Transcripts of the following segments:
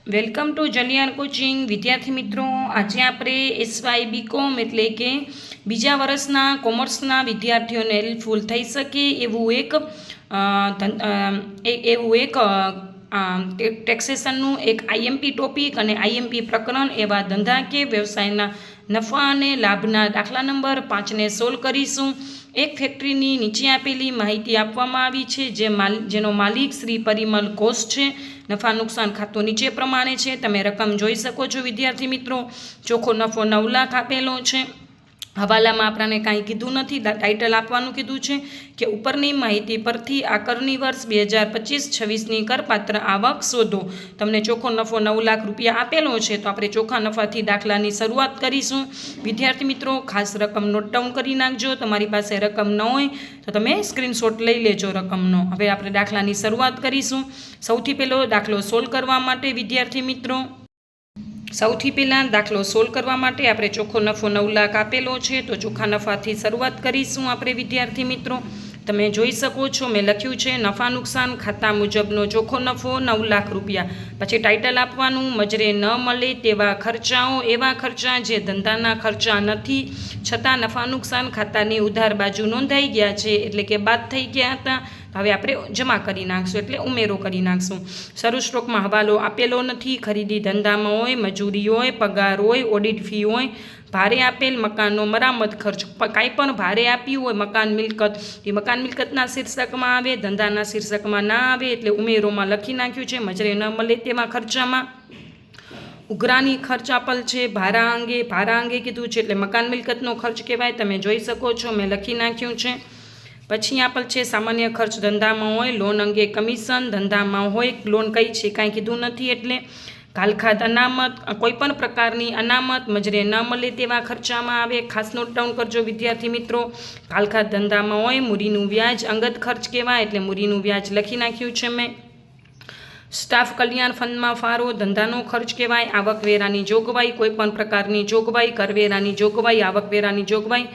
Welcome to જલિયાન coaching વિદ્યાર્થી મિત્રો, આજે આપણે એસવાય બીકોમ એટલે કે બીજા વર્ષના કોમર્સના વિદ્યાર્થીઓને હેલ્પફુલ થઈ શકે એવું એક ટેક્સેશનનું એક આઈએમપી ટોપિક અને આઈએમપી પ્રકરણ એવા ધંધા કે વ્યવસાયના નફા અને લાભના દાખલા નંબર 5ને સોલ્વ કરીશું. એક ફેક્ટરીની નીચે આપેલી માહિતી આપવામાં આવી છે જેનો માલિક શ્રી પરિમલ ઘોષ છે. નફા નુકસાન ખાતું નીચે પ્રમાણે છે. તમે રકમ જોઈ શકો છો વિદ્યાર્થી મિત્રો. ચોખ્ખો નફો 9 લાખ આપેલો છે. હવાલામાં આપણને કાંઈ કીધું નથી, ટાઇટલ આપવાનું કીધું છે કે ઉપરની માહિતી પરથી આકરની વર્ષ 2025-26ની કરપાત્ર આવક શોધો. તમને ચોખ્ખો નફો 9 લાખ રૂપિયા આપેલો છે, તો આપણે ચોખ્ખા નફાથી દાખલાની શરૂઆત કરીશું. વિદ્યાર્થી મિત્રો, ખાસ રકમ નોટ ડાઉન કરી નાખજો. તમારી પાસે રકમ ન હોય તો તમે સ્ક્રીનશોટ લઈ લેજો રકમનો. હવે આપણે દાખલાની શરૂઆત કરીશું. સૌથી પહેલો દાખલો સોલ્વ કરવા માટે વિદ્યાર્થી મિત્રો, સૌથી પહેલાં દાખલો સોલ્વ કરવા માટે આપણે ચોખ્ખો નફો 9 લાખ આપેલો છે, તો ચોખ્ખા નફાથી શરૂઆત કરીશું આપણે વિદ્યાર્થી મિત્રો. તમે જોઈ શકો છો મેં લખ્યું છે નફા નુકસાન ખાતા મુજબનો ચોખ્ખો નફો 9 લાખ રૂપિયા. પછી ટાઇટલ આપવાનું મજરે ન મળે તેવા ખર્ચાઓ, એવા ખર્ચા જે ધંધાના ખર્ચા નથી છતાં નફા નુકસાન ખાતાની ઉધાર બાજુ નોંધાઈ ગયા છે, એટલે કે બાદ થઈ ગયા હતા. હવે આપણે જમા કરી નાખશું, એટલે ઉમેરો કરી નાખશું. શરૂ સ્ટોકમાં હવાલો આપેલો નથી. ખરીદી ધંધામાં હોય, મજૂરી હોય, પગાર હોય, ઓડિટ ફી હોય, ભારે આપેલ મકાનનો મરામત ખર્ચ, કાંઈ પણ ભારે આપ્યું હોય મકાન મિલકત, એ મકાન મિલકતના શીર્ષકમાં આવે, ધંધાના શીર્ષકમાં ના આવે, એટલે ઉમેરોમાં લખી નાખ્યું છે. મજરે ન મળે તેવા ખર્ચામાં ઉઘરાણી ખર્ચ આપેલ છે. ભાડા અંગે કીધું છે, એટલે મકાન મિલકતનો ખર્ચ કહેવાય. તમે જોઈ શકો છો મેં લખી નાખ્યું છે. પછી આપેલ છે સામાન્ય ખર્ચ ધંધામાં હોય, લોન અંગે કમિશન ધંધામાં હોય, લોન કઈ છે કાંઈ કીધું નથી. એટલે કાલખાદ અનામત, કોઈ પણ પ્રકારની અનામત મજરે ન મળે તેવા ખર્ચામાં આવે. ખાસ નોટ ડાઉન કરજો વિદ્યાર્થી મિત્રો. કાલખાદ ધંધામાં હોય, મૂડીનું વ્યાજ અંગત ખર્ચ કહેવાય, એટલે મૂડીનું વ્યાજ લખી નાખ્યું છે મેં. સ્ટાફ કલ્યાણ ફંડમાં ફાળો ધંધાનો ખર્ચ કહેવાય. આવકવેરાની જોગવાઈ, કોઈ પણ પ્રકારની જોગવાઈ, કરવેરાની જોગવાઈ, આવકવેરાની જોગવાઈ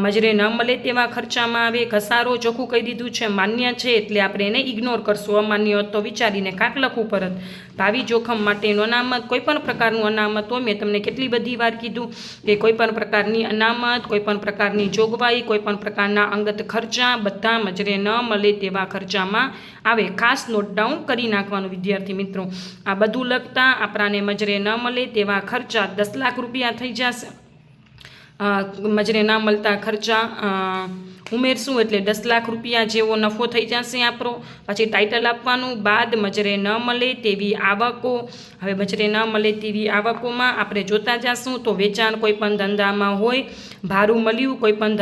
મજરે ન મળે તેવા ખર્ચામાં આવે. ઘસારો ચોખ્ખું કહી દીધું છે માન્ય છે, એટલે આપણે એને ઇગ્નોર કરશું. અમાન્ય હોત તો વિચારીને કાંક લખવું પરત. ભાવિ જોખમ માટેનો અનામત, કોઈ પણ પ્રકારનું અનામત હોય, મેં તમને કેટલી બધી વાર કીધું કે કોઈ પણ પ્રકારની અનામત, કોઈ પણ પ્રકારની જોગવાઈ, કોઈ પણ પ્રકારના અંગત ખર્ચા બધા મજરે ન મળે તેવા ખર્ચામાં આવે. ખાસ નોટ ડાઉન કરી નાખવાનું વિદ્યાર્થી મિત્રો. આ બધું લખતા આપણાને મજરે ન મળે તેવા ખર્ચા 10 લાખ રૂપિયા થઈ જશે. મજરે ના મળતા ખર્ચા ઉમેરશું એટલે 10 લાખ રૂપિયા જેવો નફો થઈ જશે આપણો. પછી ટાઇટલ આપવાનું બાદ મજરે ન મળે તેવી આવકો. હવે મજરે ન મળે તેવી આવકોમાં આપણે જોતા જશું. તો વેચાણ કોઈ પણ ધંધામાં હોય, ભાડું મળ્યું કોઈ પણ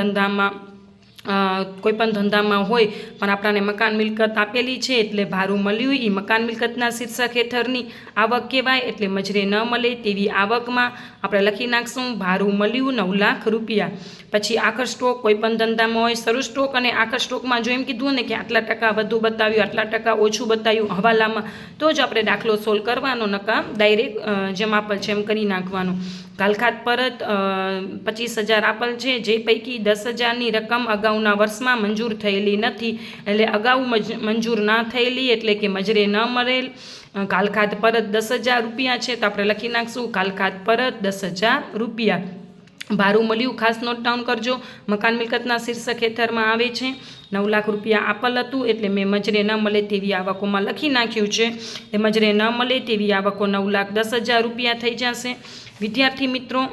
ધંધામાં હોય, પણ આપણાને મકાન મિલકત આપેલી છે, એટલે ભાડું મળ્યું એ મકાન મિલકતના શીર્ષક હેઠળની આવક કહેવાય. એટલે મજરે ન મળે તેવી આવકમાં આપણે લખી નાખશું ભાડું મળ્યું 9 લાખ રૂપિયા. પછી આખર સ્ટોક કોઈ પણ ધંધામાં હોય, શરૂ સ્ટોક અને આખર સ્ટોકમાં જો એમ કીધું ને કે આટલા ટકા વધુ બતાવ્યું, આટલા ટકા ઓછું બતાવ્યું હવાલામાં, તો જ આપણે દાખલો સોલ્વ કરવાનો, નકા ડાયરેક્ટ જેમ આપેલ છે એમ કરી નાખવાનું. કાલખાદ પરત 25,000 આપેલ છે, જે પૈકી 10,000ની રકમ અગાઉના વર્ષમાં મંજૂર થયેલી નથી, એટલે અગાઉ મંજૂર ના થયેલી, એટલે કે મજરે ન મળેલ. કાલખાદ પરત 10,000 રૂપિયા છે, તો આપણે લખી નાખશું કાલખાદ પરત 10,000 રૂપિયા. ભાડું મળ્યું ખાસ નોટ ડાઉન કરજો, મકાન મિલકતના શીર્ષક હેઠળમાં આવે છે. 9 લાખ રૂપિયા આપેલ હતું, એટલે મેં મજરે ન મળે તેવી આવકોમાં લખી નાખ્યું છે. એ મજરે ન મળે તેવી આવકો 9,10,000 રૂપિયા થઈ જશે. વિદ્યાર્થી મિત્રો,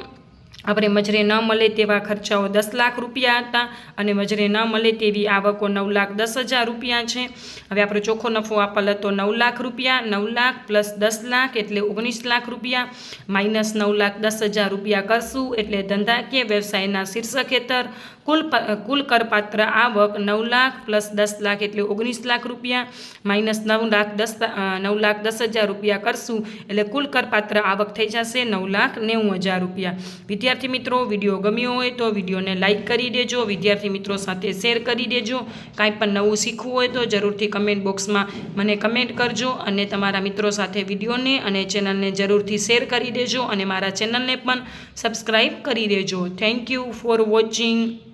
આપણે મજરે ન મળે તેવા ખર્ચાઓ 10 લાખ રૂપિયા હતા અને મજરે ન મળે તેવી આવકો 9,10,000 રૂપિયા છે. હવે આપણો ચોખ્ખો નફો આપેલ હતો 9 લાખ રૂપિયા. 9 લાખ પ્લસ 10 લાખ એટલે 19 લાખ રૂપિયા, માઇનસ 9,10,000 રૂપિયા કરશું, એટલે ધંધાકીય વ્યવસાયના શીર્ષક હેઠળ કુલ કરપાત્ર આવક 9 લાખ પ્લસ 10 લાખ એટલે 19 લાખ રૂપિયા, માઇનસ 9,10,000 રૂપિયા કરશું, એટલે કુલ કરપાત્ર આવક થઈ જશે 9,90,000 રૂપિયા. વિદ્યાર્થી મિત્રો, વિડીયો ગમ્યો હોય તો વિડીયોને લાઇક કરી દેજો, વિદ્યાર્થી મિત્રો સાથે શેર કરી દેજો. કાંઈ પણ નવું શીખવું હોય તો જરૂરથી કમેન્ટ બોક્સમાં મને કમેન્ટ કરજો, અને તમારા મિત્રો સાથે વિડીયોને અને ચેનલને જરૂરથી શેર કરી દેજો, અને મારા ચેનલને પણ સબસ્ક્રાઈબ કરી દેજો. Thank you for watching.